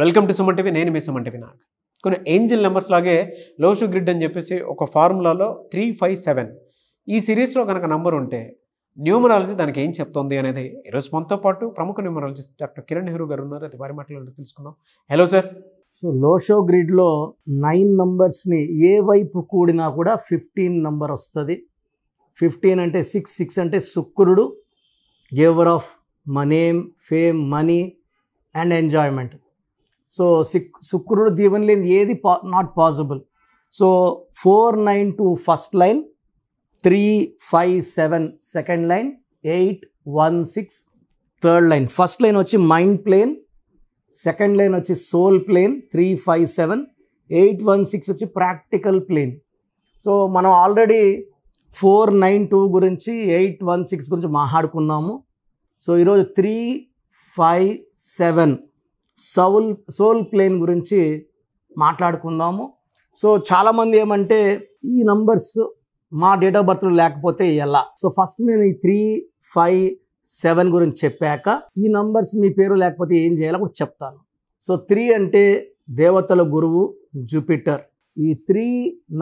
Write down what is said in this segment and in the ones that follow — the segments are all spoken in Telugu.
Welcome to Suman TV. నేను మీ సుమన్ టీవీ. నాకు కొన్ని ఏంజిల్ నెంబర్స్ లాగే లోషు గ్రిడ్ అని చెప్పేసి ఒక ఫార్ములాలో 357 ఈ సిరీస్లో కనుక నంబర్ ఉంటే న్యూమరాలజీ దానికి ఏం చెప్తోంది అనేది ఈరోజు మనతో పాటు ప్రముఖ న్యూమరాలజిస్ట్ డాక్టర్ కిరణ్ నెహ్రూ గారు ఉన్నారు. అది వారి మాటల్లో తెలుసుకుందాం. Hello sir. సో లోషో గ్రిడ్లో 9 నంబర్స్ని ఏ వైపు కూడినా కూడా 15 నంబర్ వస్తుంది. 15 అంటే 6 అంటే శుక్రుడు, giver of name, fame, money and enjoyment. So శుక్రుడు దీవెన లేని ఏది not possible. So 492 first line, 357 second line, 816 third line. First line వచ్చి మైండ్ ప్లేన్, సెకండ్ లైన్ వచ్చి సోల్ ప్లేన్, 357, 816 వచ్చి ప్రాక్టికల్ ప్లేన్. సో మనం ఆల్రెడీ 492 గురించి 816 గురించి మాట్లాడుకున్నాము. సో ఈరోజు 357 సోల్ ప్లేన్ గురించి మాట్లాడుకుందాము. సో చాలామంది ఏమంటే ఈ నంబర్స్ మా డేట్ ఆఫ్ బర్త్లో లేకపోతే ఎలా. సో ఫస్ట్ నేను ఈ 357 గురించి చెప్పాక ఈ నంబర్స్ మీ పేరు లేకపోతే ఏం చేయాలో కూడా చెప్తాను. సో 3 అంటే దేవతల గురువు జూపిటర్. ఈ 3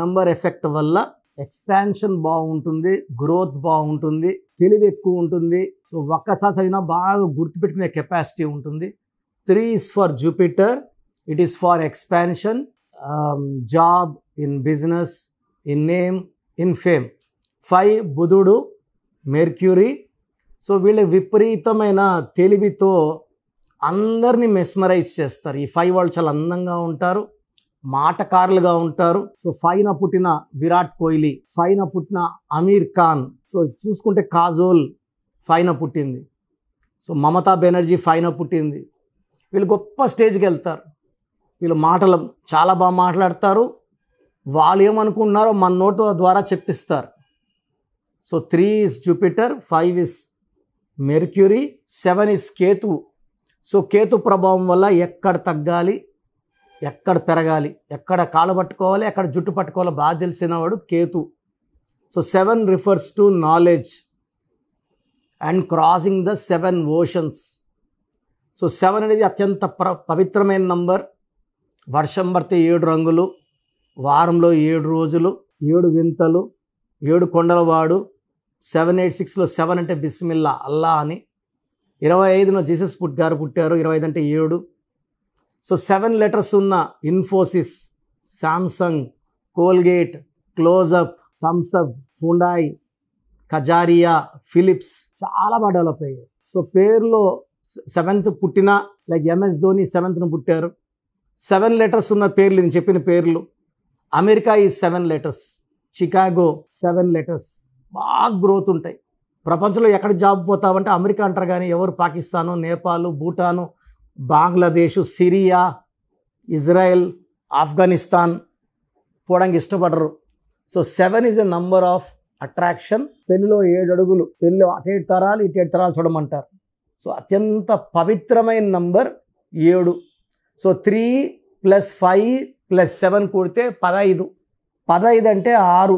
నంబర్ ఎఫెక్ట్ వల్ల ఎక్స్పాన్షన్ బాగుంటుంది, గ్రోత్ బాగుంటుంది, తెలివి ఎక్కువ ఉంటుంది. సో ఒక్కసారి చదివినా బాగా గుర్తుపెట్టుకునే కెపాసిటీ ఉంటుంది. 3 is for Jupiter. It is for expansion, job, in business, in name, in fame. 5 బుధుడు, మెర్క్యూరీ. సో వీళ్ళ విపరీతమైన తెలివితో అందరినీ మెస్మరైజ్ చేస్తారు. ఈ 5 వాళ్ళు చాలా అందంగా ఉంటారు, మాటకారులుగా ఉంటారు. సో 5న పుట్టిన విరాట్ కోహ్లీ, 5న పుట్టిన అమీర్ ఖాన్. సో చూసుకుంటే కాజోల్ 5న పుట్టింది. సో మమతా బెనర్జీ 5న పుట్టింది. వీళ్ళు గొప్ప స్టేజ్కి వెళ్తారు. వీళ్ళు మాటలు చాలా బాగా మాట్లాడతారు. వాళ్ళు ఏమనుకుంటున్నారో మన నోటు ద్వారా చెప్పిస్తారు. So 3 is Jupiter, 5 is Mercury, 7 is Ketu. So Ketu ప్రభావం వల్ల ఎక్కడ తగ్గాలి, ఎక్కడ పెరగాలి, ఎక్కడ కాళ్ళు పట్టుకోవాలి, ఎక్కడ జుట్టు పట్టుకోవాలో బాగా తెలిసినవాడు Ketu. So 7 refers to knowledge and crossing the 7 oceans. So 7 అనేది అత్యంత పవిత్రమైన నంబర్. వర్షం పడితే 7 రంగులు, వారంలో 7 రోజులు, 7 వింతలు, 7 కొండలవాడు. 786లో 7 అంటే బిస్మిల్లా, అల్లా అని. 25లో జీసస్ గారు పుట్టారు. 25 అంటే 7. సో 7 లెటర్స్ ఉన్న Infosys, Samsung, Colgate, Closeup, Thums Up, Hyundai, Kajaria, Philips చాలా బాగా డెవలప్ అయ్యాయి. సో పేరులో 7th పుట్టిన లైక్ ఎంఎస్ ధోని 7th పుట్టారు. 7 లెటర్స్ ఉన్న పేర్లు నేను చెప్పిన పేర్లు. అమెరికా ఈ 7 లెటర్స్, చికాగో 7 లెటర్స్. బాగా గ్రోత్ ఉంటాయి. ప్రపంచంలో ఎక్కడ జాబ్ పోతామంటే అమెరికా అంటారు, కానీ ఎవరు పాకిస్తాను, నేపాల్, భూటాను, బంగ్లాదేశ్, సిరియా, ఇజ్రాయెల్, ఆఫ్ఘనిస్తాన్ పోవడానికి ఇష్టపడరు. So 7 is a number of attraction. పెళ్ళిలో 7 అడుగులు, పెళ్ళిలో అటు 7 తరాలు, ఇటు 7 తరాలు చూడమంటారు. సో అత్యంత పవిత్రమైన నంబర్ 7. సో 3 + 5 + 7 కూడితే 15. 15 అంటే 6.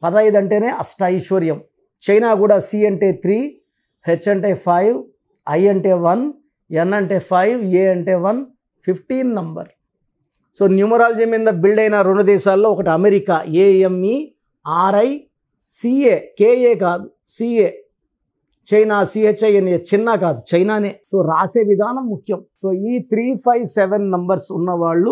15 అంటేనే అష్టైశ్వర్యం. చైనా కూడా C అంటే 3, H అంటే 5, I అంటే 1, N అంటే 5, A అంటే 1, 15 నంబర్. సో న్యూమరాలజీ మీద బిల్డ్ అయిన 2 దేశాల్లో ఒకటి అమెరికా, AMERICA, KA కాదు, CA. చైనా CHINA, చిన్న కాదు, చైనానే. సో రాసే విధానం ముఖ్యం. సో ఈ 357 నంబర్స్ ఉన్నవాళ్ళు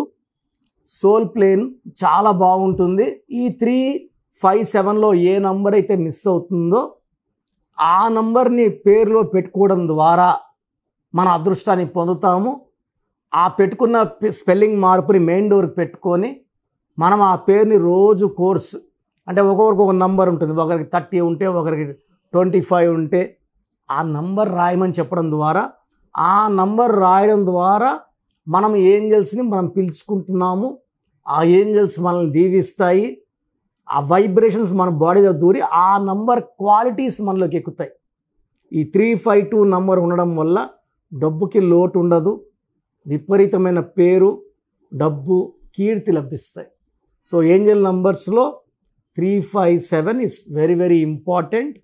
సోల్ ప్లేన్ చాలా బాగుంటుంది. ఈ 357లో ఏ నంబర్ అయితే మిస్ అవుతుందో ఆ నంబర్ని పేరులో పెట్టుకోవడం ద్వారా మన అదృష్టాన్ని పొందుతాము. ఆ పెట్టుకున్న స్పెల్లింగ్ మార్పుని మెయిన్ డోర్కి పెట్టుకొని మనం ఆ పేరుని రోజు కోర్స్, అంటే ఒక్కొక్కరికి ఒక నంబర్ ఉంటుంది. ఒకరికి 30 ఉంటే, ఒకరికి 25 ఉంటే ఆ నంబర్ రాయమని చెప్పడం ద్వారా, ఆ నంబర్ రాయడం ద్వారా మనం ఏంజల్స్ని మనం పిలుచుకుంటున్నాము. ఆ ఏంజల్స్ మనల్ని దీవిస్తాయి. ఆ వైబ్రేషన్స్ మన బాడీలో దూరి ఆ నంబర్ క్వాలిటీస్ మనలోకి ఎక్కుతాయి. ఈ 352 నంబర్ ఉండడం వల్ల డబ్బుకి లోటు ఉండదు. విపరీతమైన పేరు, డబ్బు, కీర్తి లభిస్తాయి. సో ఏంజల్ నంబర్స్లో 357 is very very important.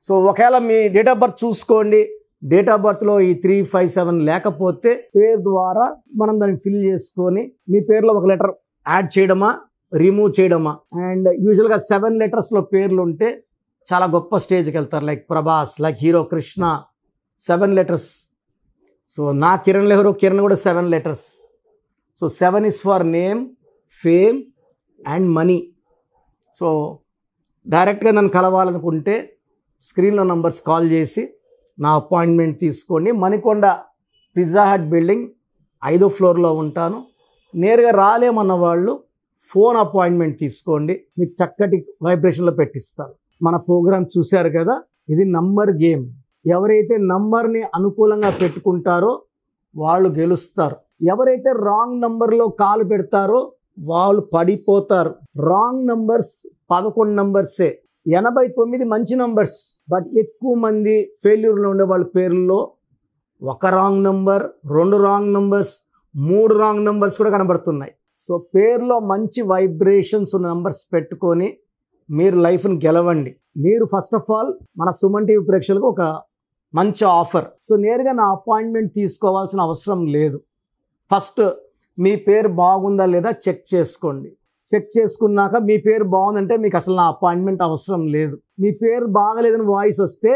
So ఒకవేళ మీ డేట్ ఆఫ్ బర్త్ చూసుకోండి, డేట్ ఆఫ్ బర్త్లో ఈ 357 లేకపోతే పేరు ద్వారా మనం దాన్ని ఫిల్ చేసుకొని మీ పేరులో ఒక లెటర్ యాడ్ చేయడమా రిమూవ్ చేయడమా. అండ్ యూజువల్గా 7 లెటర్స్లో పేర్లు ఉంటే చాలా గొప్ప స్టేజ్కి వెళ్తారు. Like Prabhas, like hero Krishna 7 letters. So నా కిరణ్ నెహ్రూ, కిరణ్ కూడా 7 letters. So 7 is for name, fame and money. So డైరెక్ట్గా నన్ను కలవాలనుకుంటే స్క్రీన్లో నంబర్స్ కాల్ చేసి నా అపాయింట్మెంట్ తీసుకోండి. మణికొండ పిజ్జా హట్ బిల్డింగ్ 5వ ఫ్లోర్లో ఉంటాను. నేరుగా రాలేమన్న వాళ్ళు ఫోన్ అపాయింట్మెంట్ తీసుకోండి, మీకు చక్కటి వైబ్రేషన్లో పెట్టిస్తాను. మన ప్రోగ్రామ్ చూశారు కదా, ఇది నంబర్ గేమ్. ఎవరైతే నంబర్ని అనుకూలంగా పెట్టుకుంటారో వాళ్ళు గెలుస్తారు. ఎవరైతే రాంగ్ నంబర్లో కాలు పెడతారో వాళ్ళు పడిపోతారు. రాంగ్ నంబర్స్ 11 నంబర్సే, 89 మంచి నంబర్స్. బట్ ఎక్కువ మంది ఫెయిల్యూర్లో ఉండే వాళ్ళ పేర్లలో ఒక wrong number, 2 wrong numbers, 3 wrong numbers కూడా కనబడుతున్నాయి. సో పేర్లో మంచి వైబ్రేషన్స్ ఉన్న నంబర్స్ పెట్టుకొని మీరు లైఫ్ని గెలవండి. మీరు ఫస్ట్ ఆఫ్ ఆల్ మన సుమన్ టీవీ ప్రేక్షకులకు ఒక మంచి ఆఫర్. సో నేరుగా నా అపాయింట్మెంట్ తీసుకోవాల్సిన అవసరం లేదు. ఫస్ట్ మీ పేరు బాగుందా లేదా చెక్ చేసుకోండి. చెక్ చేసుకున్నాక మీ పేరు బాగుందంటే మీకు అసలు నా అపాయింట్మెంట్ అవసరం లేదు. మీ పేరు బాగలేదని వాయిస్ వస్తే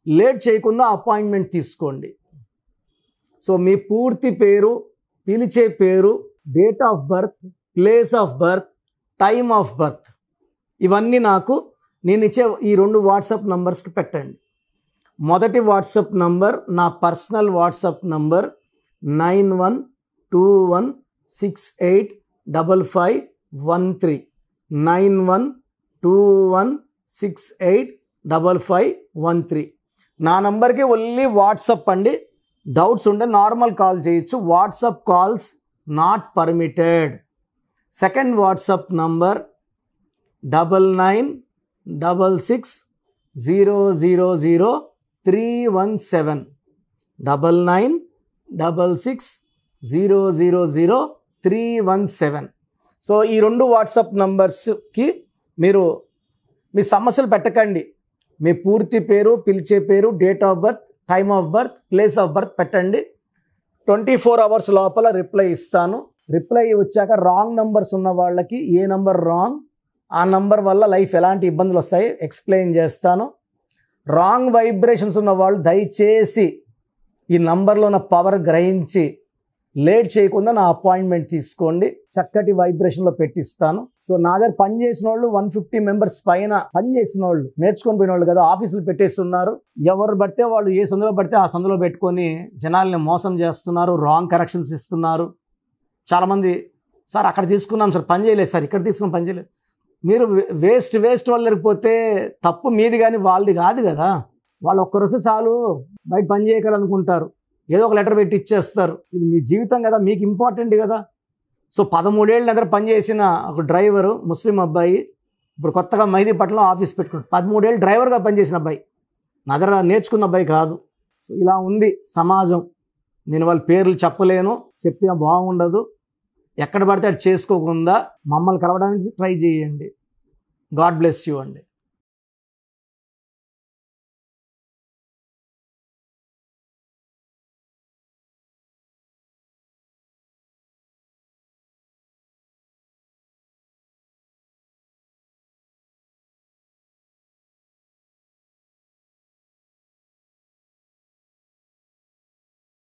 లేట్ చేయకుండా అపాయింట్మెంట్ తీసుకోండి. సో మీ పూర్తి పేరు, పిలిచే పేరు, date of birth, place of birth, time of birth, ఇవన్నీ నాకు నేను ఇచ్చే ఈ 2 వాట్సాప్ నంబర్స్కి పెట్టండి. మొదటి వాట్సాప్ నంబర్ నా పర్సనల్ వాట్సాప్ నంబర్ 9121685513, 9121685513. నా నంబర్కి ఓన్లీ వాట్సాప్ అండి. డౌట్స్ ఉంటే నార్మల్ కాల్ చేయొచ్చు. WhatsApp calls not permitted. Second WhatsApp number 9966000317, 9966000317. So ఈ 2 వాట్సాప్ నంబర్స్కి మీరు మీ సమస్యలు పెట్టకండి. మీ పూర్తి పేరు, పిలిచే పేరు, date of birth, time of birth, place of birth పెట్టండి. 24 అవర్స్ లోపల రిప్లై ఇస్తాను. రిప్లై వచ్చాక రాంగ్ నంబర్స్ ఉన్న వాళ్ళకి ఏ నంబర్ రాంగ్, ఆ నంబర్ వల్ల లైఫ్ ఎలాంటి ఇబ్బందులు వస్తాయి ఎక్స్ప్లెయిన్ చేస్తాను. రాంగ్ వైబ్రేషన్స్ ఉన్న వాళ్ళు దయచేసి ఈ నంబర్లో ఉన్న పవర్ గ్రహించి లేట్ చేయకుండా నా అపాయింట్మెంట్ తీసుకోండి. చక్కటి వైబ్రేషన్లో పెట్టిస్తాను. సో నా దగ్గర పనిచేసిన వాళ్ళు 150 మెంబర్స్ పైన పనిచేసిన వాళ్ళు, నేర్చుకొని పోయిన వాళ్ళు కదా, ఆఫీసులు పెట్టేస్తున్నారు. ఎవరు పడితే వాళ్ళు ఏ సందులో పడితే ఆ సందులో పెట్టుకొని జనాల్ని మోసం చేస్తున్నారు, రాంగ్ కరెక్షన్స్ ఇస్తున్నారు. చాలామంది సార్ అక్కడ తీసుకున్నాం సార్ పని చేయలేదు, సార్ ఇక్కడ తీసుకున్నాం పని చేయలేదు. మీరు వేస్ట్ వాళ్ళు లేకపోతే తప్పు మీది కానీ వాళ్ళది కాదు కదా. వాళ్ళు ఒక్కరోజు చాలు బయట పని చేయగలనుకుంటారు, ఏదో ఒక లెటర్ పెట్టి ఇచ్చేస్తారు. ఇది మీ జీవితం కదా, మీకు ఇంపార్టెంట్ కదా. సో 13 ఏళ్ళ దగ్గర పనిచేసిన ఒక డ్రైవరు, ముస్లిం అబ్బాయి, ఇప్పుడు కొత్తగా మైదీపట్నంలో ఆఫీస్ పెట్టుకున్నాడు. 13 ఏళ్ళు డ్రైవర్గా పనిచేసిన అబ్బాయి, నా దగ్గర నేర్చుకున్న అబ్బాయి కాదు. ఇలా ఉంది సమాజం. నేను వాళ్ళ పేర్లు చెప్పలేను, చెప్తే బాగుండదు. ఎక్కడ పడితే అది చేసుకోకుండా మమ్మల్ని కలవడానికి ట్రై చేయండి. గాడ్ బ్లెస్ యూ అండి.